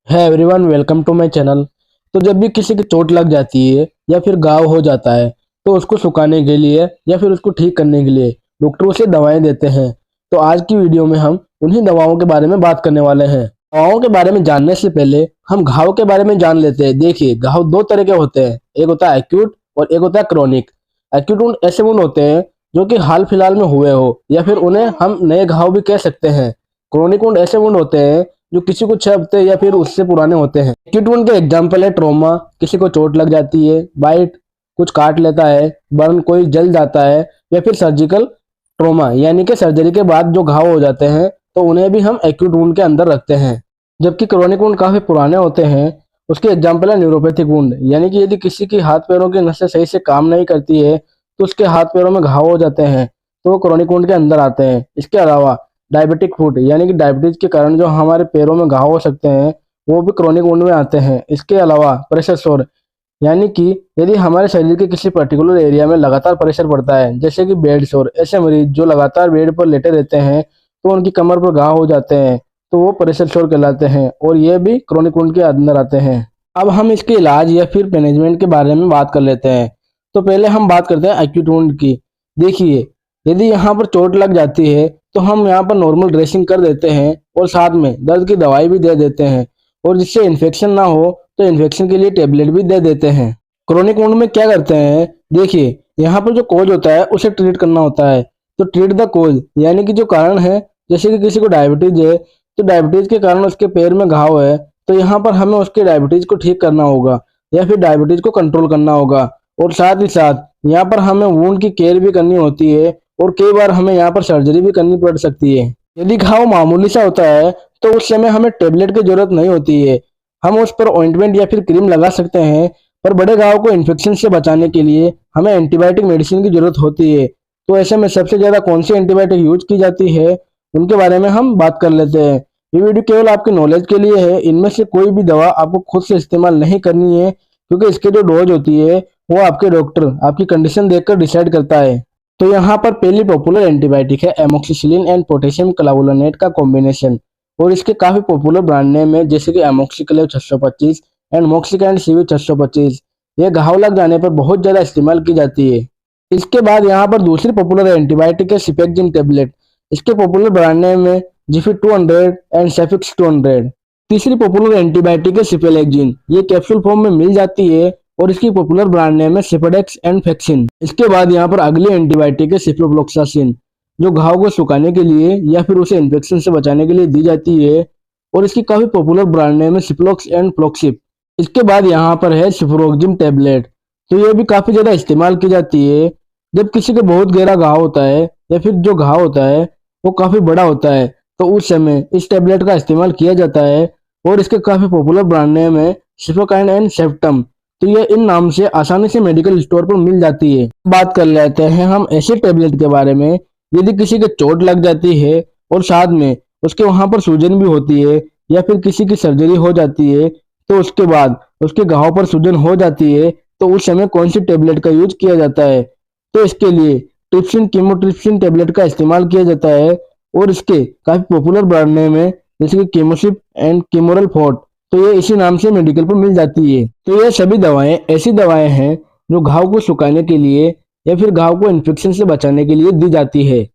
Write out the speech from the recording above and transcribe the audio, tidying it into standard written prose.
है everyone, welcome to my channel. तो जब भी किसी की चोट लग जाती है या फिर घाव हो जाता है तो उसको सुखाने के लिए या फिर उसको ठीक करने के लिए डॉक्टर उसे दवाएं देते हैं। तो आज की वीडियो में हम उन्हीं दवाओं के बारे में बात करने वाले हैं। दवाओं के बारे में जानने से पहले हम घाव के बारे में जान लेते हैं। देखिए, घाव दो तरह के होते हैं, एक होता है एक्यूट और एक होता है क्रोनिक। एक्यूट वुंड ऐसे वुंड होते हैं जो कि हाल फिलहाल में हुए हो या फिर उन्हें हम नए घाव भी कह सकते हैं। क्रोनिक वुंड ऐसे वुंड होते हैं जो किसी को 6 हफ्ते या फिर उससे पुराने होते हैं। एक्यूट वुंड के एग्जाम्पल है ट्रॉमा, किसी को चोट लग जाती है, बाइट कुछ काट लेता है, बर्न कोई जल जाता है, या फिर सर्जिकल ट्रॉमा यानी कि सर्जरी के बाद जो घाव हो जाते हैं तो उन्हें भी हम एक्यूट वुंड के अंदर रखते हैं। जबकि क्रोनिक वुंड काफी पुराने होते हैं, उसके एग्जाम्पल है न्यूरोपैथिक वुंड, यानी कि यदि किसी की हाथ पैरों की नसें सही से काम नहीं करती है तो उसके हाथ पैरों में घाव हो जाते हैं, तो वो क्रोनिक वुंड के अंदर आते हैं। इसके अलावा डायबिटिक फुट यानी कि डायबिटीज के कारण जो हमारे पैरों में घाव हो सकते हैं वो भी क्रोनिक वुंड में आते हैं। इसके अलावा प्रेशर सोर, यानी कि यदि हमारे शरीर के किसी पर्टिकुलर एरिया में लगातार प्रेशर पड़ता है, जैसे कि बेड सोर, ऐसे मरीज जो लगातार बेड पर लेटे रहते हैं तो उनकी कमर पर घाव हो जाते हैं, तो वो प्रेशर सोर कहलाते हैं और ये भी क्रोनिक वुंड के अंदर आते हैं। अब हम इसके इलाज या फिर मैनेजमेंट के बारे में बात कर लेते हैं। तो पहले हम बात करते हैं एक्यूट वुंड की। देखिए, यदि यहाँ पर चोट लग जाती है तो हम यहाँ पर नॉर्मल ड्रेसिंग कर देते हैं और साथ में दर्द की दवाई भी दे देते हैं, और जिससे इन्फेक्शन ना हो तो इन्फेक्शन के लिए टेबलेट भी दे देते हैं। क्रोनिक वुंड में क्या करते हैं, देखिए यहाँ पर जो कोज होता है उसे ट्रीट करना होता है। तो ट्रीट द कोज यानी कि जो कारण है, जैसे कि किसी को डायबिटीज है तो डायबिटीज के कारण उसके पैर में घाव है, तो यहाँ पर हमें उसके डायबिटीज को ठीक करना होगा या फिर डायबिटीज को कंट्रोल करना होगा। और साथ ही साथ यहाँ पर हमें वुंड की केयर भी करनी होती है और कई बार हमें यहाँ पर सर्जरी भी करनी पड़ सकती है। यदि घाव मामूली सा होता है तो उस समय हमें टेबलेट की जरूरत नहीं होती है, हम उस पर ऑइंटमेंट या फिर क्रीम लगा सकते हैं। पर बड़े घाव को इन्फेक्शन से बचाने के लिए हमें एंटीबायोटिक मेडिसिन की जरूरत होती है। तो ऐसे में सबसे ज्यादा कौन सी एंटीबायोटिक यूज की जाती है उनके बारे में हम बात कर लेते हैं। ये वीडियो केवल आपकी नॉलेज के लिए है, इनमें से कोई भी दवा आपको खुद से इस्तेमाल नहीं करनी है, क्योंकि इसके जो डोज होती है वो आपके डॉक्टर आपकी कंडीशन देखकर डिसाइड करता है। तो यहाँ पर पहली पॉपुलर एंटीबायोटिक है एमोक्सिसिलिन एंड पोटेशियम क्लावुलानेट का कॉम्बिनेशन, और इसके काफी पॉपुलर ब्रांड नेम है, जैसे कि एमोक्सिक्लेव 625 एंड मोक्सिकैंड सीवी 625। ये घाव लग जाने पर बहुत ज्यादा इस्तेमाल की जाती है। इसके बाद यहाँ पर दूसरी पॉपुलर एंटीबायोटिक है सिपेक्जिन टेबलेट, इसके पॉपुलर ब्रांड नेम है जिफी 200 एंड सेफिक्स 200। तीसरी पॉपुलर एंटीबायोटिक है सिपेलेक्जिन, ये कैप्सूल फॉर्म में मिल जाती है और इसकी पॉपुलर ब्रांड नेम है सिपेडेक्स एंड फैक्सिन। इसके बाद यहाँ पर अगली एंटीबायोटिक है सिप्रोफ्लॉक्सासिन, जो घाव को सुखाने के लिए या फिर उसे इन्फेक्शन से बचाने के लिए दी जाती है, और इसकी काफी पॉपुलर ब्रांड नेम है सिप्लोक्स एंड फ्लॉक्सिप। इसके बाद यहाँ पर है सिप्रोक्जिम टेबलेट, तो ये भी काफी ज्यादा इस्तेमाल की जाती है जब किसी को बहुत गहरा घाव होता है या फिर जो घाव होता है वो काफी बड़ा होता है, तो उस समय इस टेबलेट का इस्तेमाल किया जाता है। और इसके काफी पॉपुलर ब्रांड नेम है सिफोकाइन एंड सेप्टम, तो ये इन नाम से आसानी से मेडिकल स्टोर पर मिल जाती है। बात कर लेते हैं हम ऐसे टेबलेट के बारे में, यदि किसी के चोट लग जाती है और साथ में उसके वहां पर सूजन भी होती है या फिर किसी की सर्जरी हो जाती है, तो उसके बाद उसके घाव पर सूजन हो जाती है, तो उस समय कौन सी टेबलेट का यूज किया जाता है, तो इसके लिए ट्रिप्सिन कीमोट्रिप्सिन टेबलेट का इस्तेमाल किया जाता है, और इसके काफी पॉपुलर ब्रांड नेम है, जैसे कि कीमोसिप एंड कीमोरल फोर्ट, तो ये इसी नाम से मेडिकल पर मिल जाती है। तो ये सभी दवाएं ऐसी दवाएं हैं जो घाव को सुखाने के लिए या फिर घाव को इन्फेक्शन से बचाने के लिए दी जाती है।